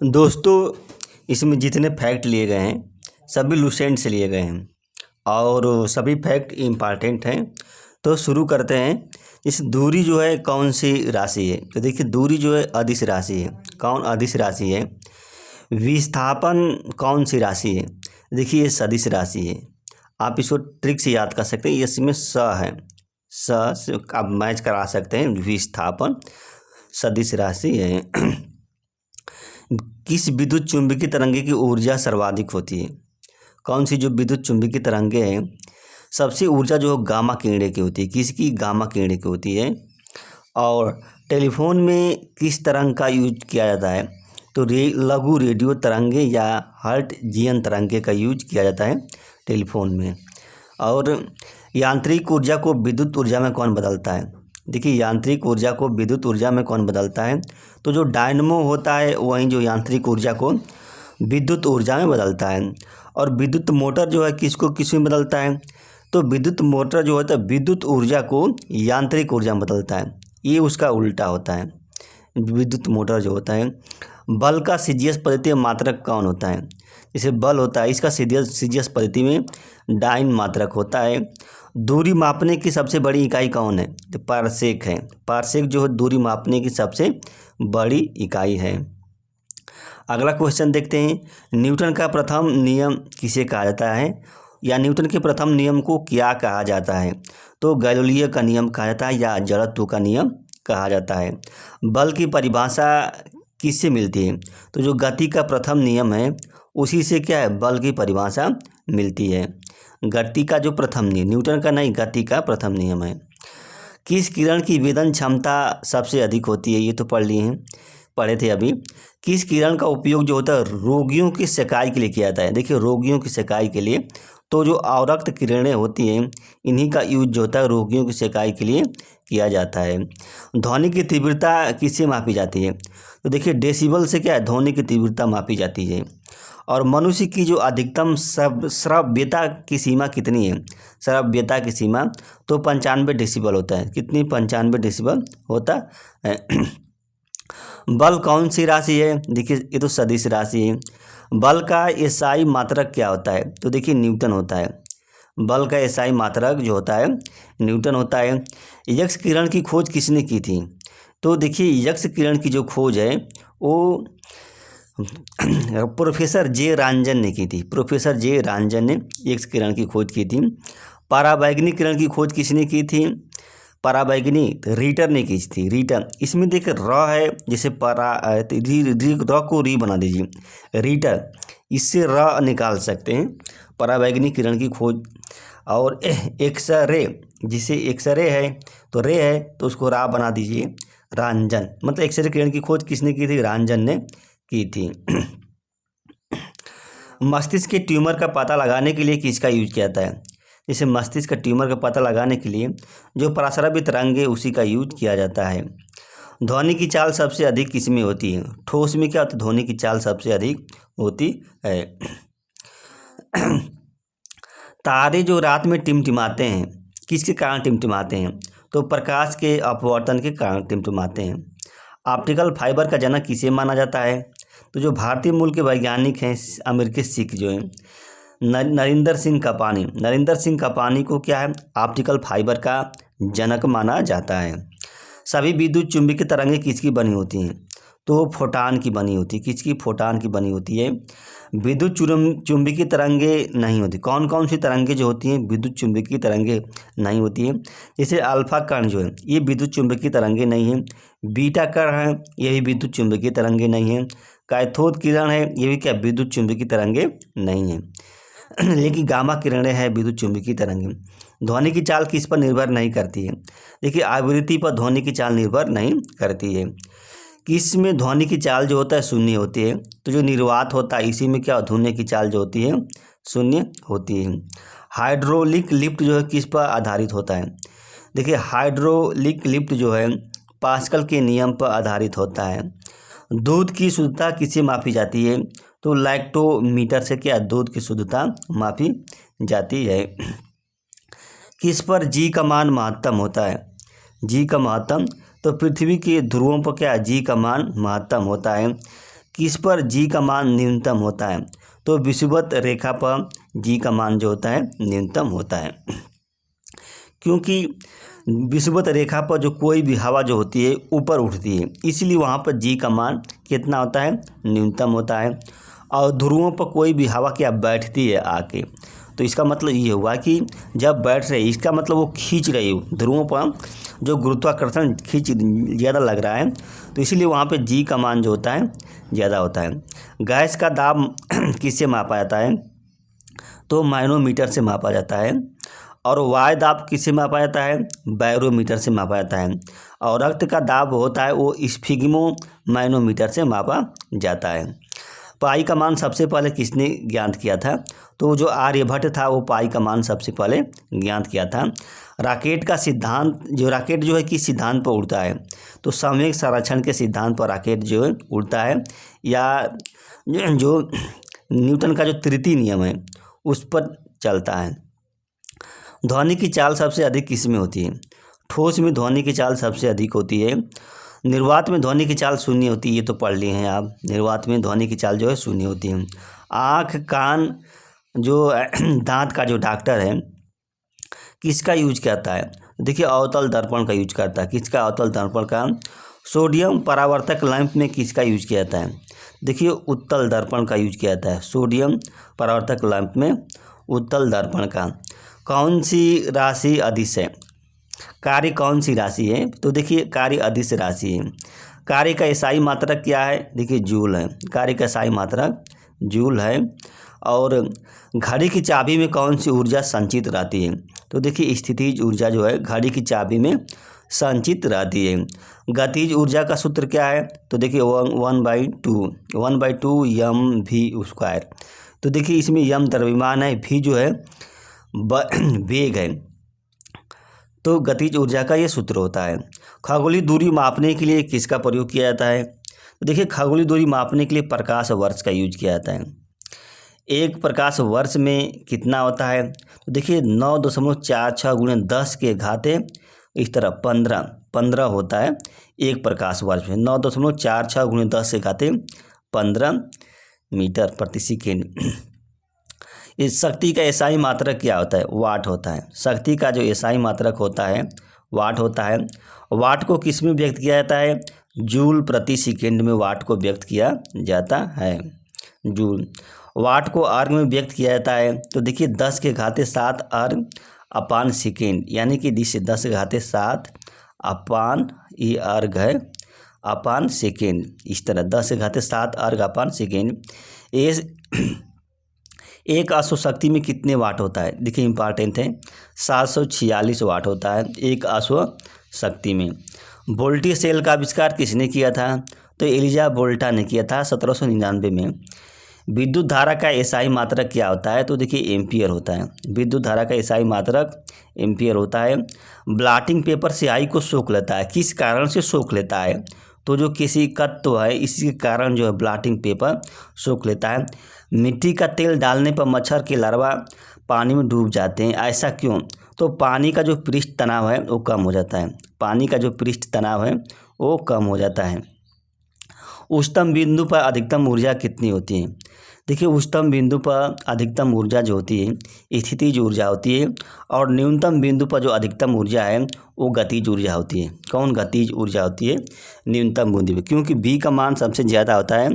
दोस्तों, इसमें जितने फैक्ट लिए गए हैं सभी लुसेंट से लिए गए हैं और सभी फैक्ट इम्पॉर्टेंट हैं। तो शुरू करते हैं। इस दूरी जो है कौन सी राशि है? तो देखिए, दूरी जो है अदिश राशि है। कौन अदिश राशि है? विस्थापन कौन सी राशि है? देखिए, ये सदिश राशि है। आप इसको ट्रिक से याद कर सकते हैं। इसमें स है, स से आप मैच करा सकते हैं। विस्थापन सदिश राशि है। किस विद्युत चुम्बकीय तरंगे की ऊर्जा सर्वाधिक होती है? कौन सी जो विद्युत चुम्बकीय तरंगे हैं, सबसे ऊर्जा जो गामा किरणें की होती है। किसकी? गामा किरणें की होती है। और टेलीफोन में किस तरंग का यूज किया जाता है? तो लघु रेडियो तरंगे या हर्ट्जियन तरंगे का यूज किया जाता है टेलीफोन में। और यांत्रिक ऊर्जा को विद्युत ऊर्जा में कौन बदलता है? देखिए, यांत्रिक ऊर्जा को विद्युत ऊर्जा में कौन बदलता है? तो जो डायनमो होता है वहीं जो यांत्रिक ऊर्जा को विद्युत ऊर्जा में बदलता है। और विद्युत मोटर जो है किसको किस में बदलता है? तो विद्युत मोटर जो होता है विद्युत ऊर्जा को यांत्रिक ऊर्जा में बदलता है। ये उसका उल्टा होता है। विद्युत मोटर जो होता है। बल का सीजीएस पद्धति में मात्रक कौन होता है? जैसे बल होता है, इसका सीजीएस पद्धति में डाइन मात्रक होता है। दूरी मापने की सबसे बड़ी इकाई कौन है? तो पारसेक है। पारसेक जो है दूरी मापने की सबसे बड़ी इकाई है। अगला क्वेश्चन देखते हैं। न्यूटन का प्रथम नियम किसे कहा जाता है? या न्यूटन के प्रथम नियम को क्या कहा जाता है? तो गैलीलियो का नियम कहा जाता है या जड़त्व का नियम कहा जाता है। बल की परिभाषा किससे मिलती है? तो जो गति का प्रथम नियम है उसी से क्या है, बल की परिभाषा मिलती है। गति का जो प्रथम नियम, न्यूटन का नहीं, गति का प्रथम नियम है। किस किरण की वेदन क्षमता सबसे अधिक होती है? ये तो पढ़े थे अभी। किस किरण का उपयोग जो होता है रोगियों की सिकाई के लिए किया जाता है? देखिए, रोगियों की सिकाई के लिए तो जो अवरक्त किरणें होती हैं इन्हीं का यूज जो होता है रोगियों की सिकाई के लिए किया जाता है। ध्वनि की तीव्रता किससे मापी जाती है? तो देखिए, डेसिबल से क्या है, ध्वनि की तीव्रता मापी जाती है। और मनुष्य की जो अधिकतम श्रव्यता की सीमा कितनी है? श्रव्यता की सीमा तो 95 डेसिबल होता है। कितनी? 95 डेसिबल होता है। बल कौन सी राशि है? देखिए, ये तो सदिश राशि है। बल का एसआई मात्रक क्या होता है? तो देखिए, न्यूटन होता है। बल का एसआई मात्रक जो होता है न्यूटन होता है। यक्ष किरण की खोज किसने की थी? तो देखिए, यक्ष किरण की जो खोज है वो प्रोफेसर जे रांजन ने की थी। प्रोफेसर जे रांजन ने यक्ष किरण की खोज की थी। पराबैंगनी किरण की खोज किसने की थी? पराबैंगनी रीटर ने की थी। रीटर, इसमें देखिए र है, जैसे र को री बना दीजिए, रीटर, इससे र निकाल सकते हैं। पराबैंगनी किरण की खोज। और एक्सरे, जिसे एक्सरे है तो रे है तो उसको रा बना दीजिए, रांजन। मतलब एक्सरे किरण की खोज किसने की थी? रांजन ने की थी। मस्तिष्क के ट्यूमर का पता लगाने के लिए किसका यूज किया जाता है? जैसे मस्तिष्क का ट्यूमर का पता लगाने के लिए जो पराश्रव्य तरंग है उसी का यूज किया जाता है। ध्वनि की चाल सबसे अधिक किसमें होती है? ठोस में क्या होता है? ध्वनि की चाल सबसे अधिक होती है। तारे जो रात में टिमटिमाते हैं किसके कारण टिमटिमाते हैं? तो प्रकाश के अपवर्तन के कारण टिमटिमाते हैं। ऑप्टिकल फाइबर का जनक किसे माना जाता है? तो जो भारतीय मूल के वैज्ञानिक हैं अमेरिकी सिख जो हैं नरेंद्र सिंह कपानी। नरेंद्र सिंह कपानी को क्या है, ऑप्टिकल फाइबर का जनक माना जाता है। सभी विद्युत चुम्बकीय तरंगें किसकी बनी होती हैं? तो फोटान की बनी होती है। किसकी? फोटान की बनी होती है। विद्युत चुम्बकीय तरंगें नहीं होती। कौन कौन सी तरंगें जो होती हैं विद्युत चुम्बकीय तरंगें नहीं होती हैं? जैसे अल्फा कण जो है ये विद्युत चुम्बकीय तरंगें नहीं हैं। बीटा कण है ये भी विद्युत चुम्बकीय तरंगें नहीं हैं। कैथोड किरण है ये भी क्या विद्युत चुम्बकीय तरंगें नहीं हैं। लेकिन गामा किरणें हैं विद्युत चुम्बकीय तरंगें। ध्वनि की चाल किस पर निर्भर नहीं करती है? देखिए, आवृत्ति पर ध्वनि की चाल निर्भर नहीं करती है। किस में ध्वनि की चाल जो होता है शून्य होती है? तो जो निर्वात होता है इसी में क्या ध्वनि की चाल जो होती है शून्य होती है। हाइड्रोलिक लिफ्ट जो है किस पर आधारित होता है? देखिए, हाइड्रोलिक लिफ्ट जो है पास्कल के नियम पर आधारित होता है। दूध की शुद्धता किससे मापी जाती है? तो लैक्टोमीटर से क्या दूध की शुद्धता मापी जाती है। किस पर जी का मान महत्तम होता है? जी का महत्तम तो पृथ्वी के ध्रुवों पर क्या जी का मान महत्तम होता है। किस पर जी का मान न्यूनतम होता है? तो विषुवत रेखा पर जी का मान जो होता है न्यूनतम होता है, क्योंकि विषुवत रेखा पर जो कोई भी हवा जो होती है ऊपर उठती है, इसलिए वहाँ पर जी का मान कितना होता है? न्यूनतम होता है। और ध्रुवों पर कोई भी हवा क्या बैठती है आके, तो इसका मतलब ये हुआ कि जब बैठ रही, इसका मतलब वो खींच रही हो, ध्रुवों पर जो गुरुत्वाकर्षण खींच ज़्यादा लग रहा है, तो इसीलिए वहाँ पे जी का मान जो होता है ज़्यादा होता है। गैस का दाब किससे मापा जाता है? तो मैनोमीटर से मापा जाता है। और वायु दाब किससे मापा जाता है? बैरोमीटर से मापा जाता है। और रक्त का दाब होता है वो स्फिग्मो मैनोमीटर से मापा जाता है। पाई का मान सबसे पहले किसने ज्ञात किया था? तो जो आर्यभट्ट था वो पाई का मान सबसे पहले ज्ञात किया था। रॉकेट का सिद्धांत, जो रॉकेट जो है किस सिद्धांत पर उड़ता है? तो संवेग संरक्षण के सिद्धांत पर रॉकेट जो है उड़ता है, या जो न्यूटन का जो तृतीय नियम है उस पर चलता है। ध्वनि की चाल सबसे अधिक किस में होती है? ठोस में ध्वनि की चाल सबसे अधिक होती है। निर्वात में ध्वनि की चाल शून्य होती है, ये तो पढ़ लिए हैं आप। निर्वात में ध्वनि की चाल जो है शून्य होती है। आँख, कान, जो दांत का जो डॉक्टर है किसका यूज करता है? देखिए अवतल दर्पण का यूज करता है। किसका? अवतल दर्पण का। सोडियम परावर्तक लैंप में किसका यूज किया जाता है? देखिए उत्तल दर्पण का यूज किया जाता है। सोडियम परावर्तक लैंप में उत्तल दर्पण का। कौन सी राशि अदिश है? कार्य कौन सी राशि है? तो देखिए कार्य अदिश राशि है। कार्य का एसआई मात्रक क्या है? देखिए जूल है। कार्य का एसआई मात्रक जूल है। और घड़ी की चाबी में कौन सी ऊर्जा संचित रहती है? तो देखिए स्थितिज ऊर्जा जो है घड़ी की चाबी में संचित रहती है। गतिज ऊर्जा का सूत्र क्या है? तो देखिए 1/2 यम वी स्क्वायर। तो देखिए इसमें यम द्रव्यमान है, भी जो है वेग है, तो गतिज ऊर्जा का ये सूत्र होता है। खगोलीय दूरी मापने के लिए किसका प्रयोग किया जाता है? तो देखिए खगोलीय दूरी मापने के लिए प्रकाश वर्ष का यूज किया जाता है। एक प्रकाश वर्ष में कितना होता है? तो देखिए 9.46 × 10 के घाते इस तरह 15 होता है एक प्रकाश वर्ष में। 9.46 × 10 के घाते 15 मीटर प्रति सेकेंड। इस शक्ति का एसआई मात्रक क्या होता है? वाट होता है। शक्ति का जो एसआई मात्रक होता है वाट होता है। वाट को किस में व्यक्त किया जाता है? जूल प्रति सेकेंड में वाट को व्यक्त किया जाता है। जूल। वाट को अर्ग में व्यक्त किया जाता है। तो देखिए 10 के घाते 7 अर्ग अपान सेकेंड, यानी कि 10 के घाते 7 अपान, ये अर्ग है, अपान सेकेंड। इस तरह 10 के घाते 7 अर्ग अपान सेकेंड। एक अश्व शक्ति में कितने वाट होता है? देखिए इंपॉर्टेंट है, 746 वाट होता है एक अश्व शक्ति में। वोल्टेज सेल का आविष्कार किसने किया था? तो एलिजा वोल्टा ने किया था 1799 में। विद्युत धारा का एसआई मात्रक क्या होता है? तो देखिए एम्पियर होता है। विद्युत धारा का एसआई मात्रक एम्पियर होता है। ब्लॉटिंग पेपर स्याही को सोख लेता है, किस कारण से सोख लेता है? तो जो किसी तत्व है इसी कारण जो है ब्लॉटिंग पेपर सोख लेता है। मिट्टी का तेल डालने पर मच्छर के लार्वा पानी में डूब जाते हैं, ऐसा क्यों? तो पानी का जो पृष्ठ तनाव है वो कम हो जाता है। पानी का जो पृष्ठ तनाव है वो कम हो जाता है। उच्चतम बिंदु पर अधिकतम ऊर्जा कितनी होती है? देखिए उच्चतम बिंदु पर अधिकतम ऊर्जा जो होती है स्थितिज ऊर्जा होती है, और न्यूनतम बिंदु पर जो अधिकतम ऊर्जा है वो गतिज ऊर्जा होती है। कौन गतिज ऊर्जा होती है? न्यूनतम बिंदु पर, क्योंकि बी का मान सबसे ज़्यादा होता है।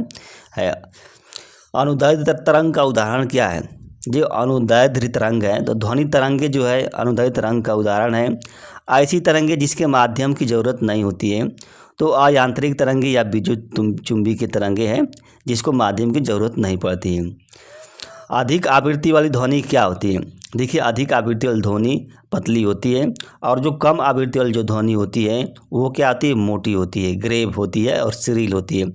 अनुदैर्ध्य तरंग का उदाहरण क्या है? जो अनुदैर्ध्य तरंग है, तो ध्वनि तरंगे जो है अनुदैर्ध्य तरंग का उदाहरण है। ऐसी तरंगे जिसके माध्यम की ज़रूरत नहीं होती है, तो अयांत्रिक तरंगे या विद्युत चुंबकीय तरंगे हैं जिसको माध्यम की ज़रूरत नहीं पड़ती है। अधिक आवृत्ति वाली ध्वनि क्या होती है? देखिए अधिक आवृत्ति वाली ध्वनि पतली होती है, और जो कम आवृत्ति वाली जो ध्वनि होती है वो क्या होती है? मोटी होती है, ग्रेव होती है और श्रील होती है।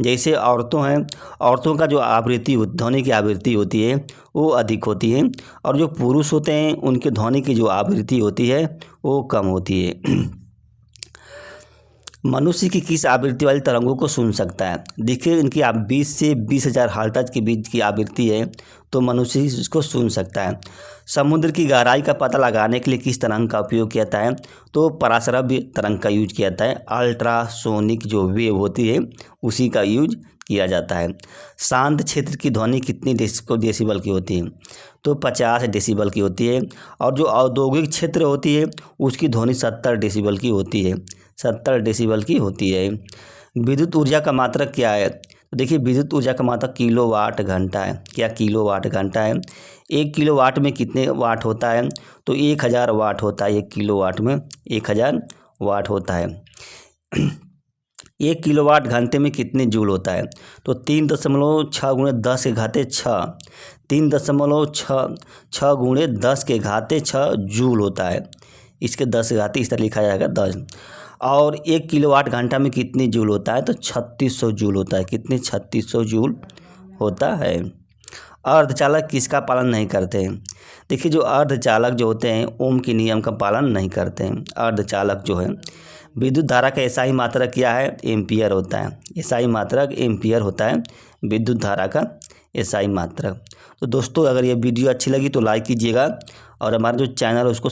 जैसे औरतों हैं, औरतों का जो आवृत्ति ध्वनि की आवृत्ति होती है वो अधिक होती है, और जो पुरुष होते हैं उनके ध्वनि की जो आवृत्ति होती है वो कम होती है। मनुष्य की किस आवृत्ति वाली तरंगों को सुन सकता है? देखिए इनकी 20 से 20,000 हर्ट्ज के बीच की आवृत्ति है, तो मनुष्य इसको सुन सकता है। समुद्र की गहराई का पता लगाने के लिए किस तरंग का उपयोग किया जाता है? तो पराश्रव्य तरंग का यूज किया जाता है। अल्ट्रासोनिक जो वेव होती है उसी का यूज किया जाता है। शांत क्षेत्र की ध्वनि कितनी डेसिबल की होती है? तो 50 डेसिबल की होती है। और जो औद्योगिक क्षेत्र होती है उसकी ध्वनि 70 डेसिबल की होती है, 70 डेसिबल की होती है। विद्युत ऊर्जा का मात्रक क्या है? तो देखिए, विद्युत ऊर्जा का मात्रक किलोवाट घंटा है। क्या किलोवाट घंटा है? 1 किलोवाट में कितने वाट होता है? तो 1000 वाट होता है। 1 किलोवाट में 1000 वाट होता है। 1 किलोवाट घंटे में कितने जूल होता है? तो 3.6 गुणे 10 के घाते 6, 3.6 गुणे 10 के घाते 6 जूल होता है। इसके 10 के घाते इस तरह लिखा जाएगा 10। और 1 किलोवाट घंटा में कितनी जूल होता है? तो 3600 जूल होता है। कितने? 3600 जूल होता है। अर्धचालक किसका पालन नहीं करते हैं? देखिए, जो अर्धचालक जो होते हैं ओम के नियम का पालन नहीं करते हैं। अर्धचालक जो है, विद्युत धारा का एसआई मात्रक क्या है? एम्पियर होता है। एसआई मात्रक एम्पियर होता है विद्युत धारा का एसआई मात्रक। तो दोस्तों, अगर ये वीडियो अच्छी लगी तो लाइक कीजिएगा और हमारा जो चैनल है उसको